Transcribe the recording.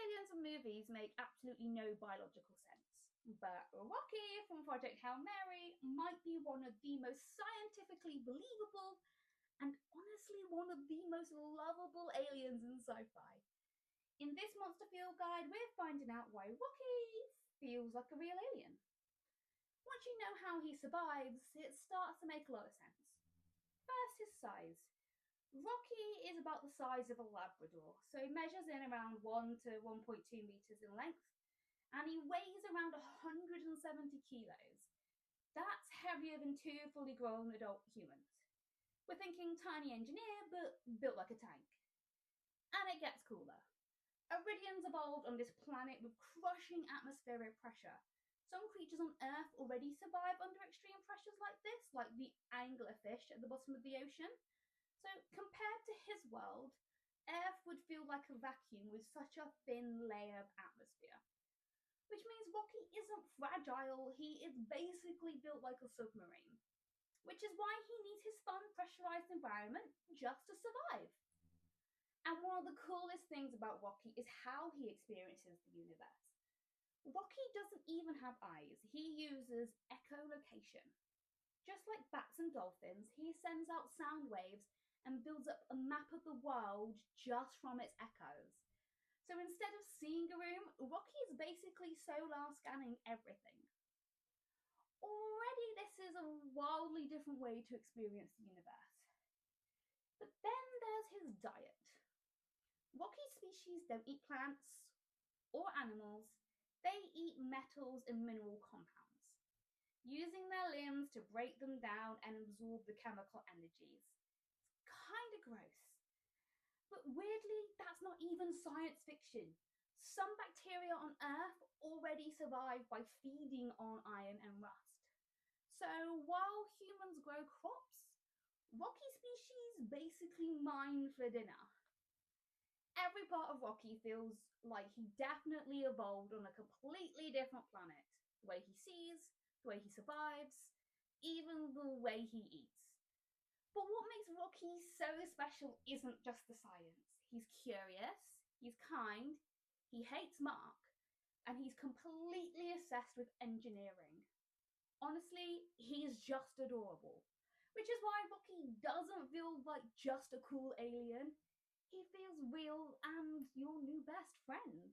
aliens in movies make absolutely no biological sense, but Rocky from Project Hail Mary might be one of the most scientifically believable and honestly one of the most lovable aliens in sci-fi. In this Monster Field Guide, we're finding out why Rocky feels like a real alien. Once you know how he survives, it starts to make a lot of sense. First, his size. Rocky is about the size of a Labrador, so he measures in around 1 to 1.2 meters in length, and he weighs around 170 kilos. That's heavier than two fully grown adult humans. We're thinking tiny engineer, but built like a tank. And it gets cooler. Iridians evolved on this planet with crushing atmospheric pressure. Some creatures on Earth already survive under extreme pressures like this, like the anglerfish at the bottom of the ocean. So, compared to his world, Earth would feel like a vacuum with such a thin layer of atmosphere. Which means Rocky isn't fragile, he is basically built like a submarine. Which is why he needs his fun, pressurized environment just to survive. And one of the coolest things about Rocky is how he experiences the universe. Rocky doesn't even have eyes, he uses echolocation. Just like bats and dolphins, he sends out sound waves and builds up a map of the world just from its echoes. So instead of seeing a room, Rocky is basically sonar scanning everything. Already, this is a wildly different way to experience the universe. But then there's his diet. Rocky's species don't eat plants or animals, they eat metals and mineral compounds, using their limbs to break them down and absorb the chemical energies. It's kind of gross. But weirdly, that's not even science fiction. Some bacteria on Earth already survive by feeding on iron and rust. So while humans grow crops, Rocky species basically mine for dinner. Every part of Rocky feels like he definitely evolved on a completely different planet. The way he sees, the way he survives, even the way he eats. But what makes Rocky so special isn't just the science. He's curious, he's kind, he hates Mark, and he's completely obsessed with engineering. Honestly, he's just adorable. Which is why Rocky doesn't feel like just a cool alien. He feels real and your new best friend.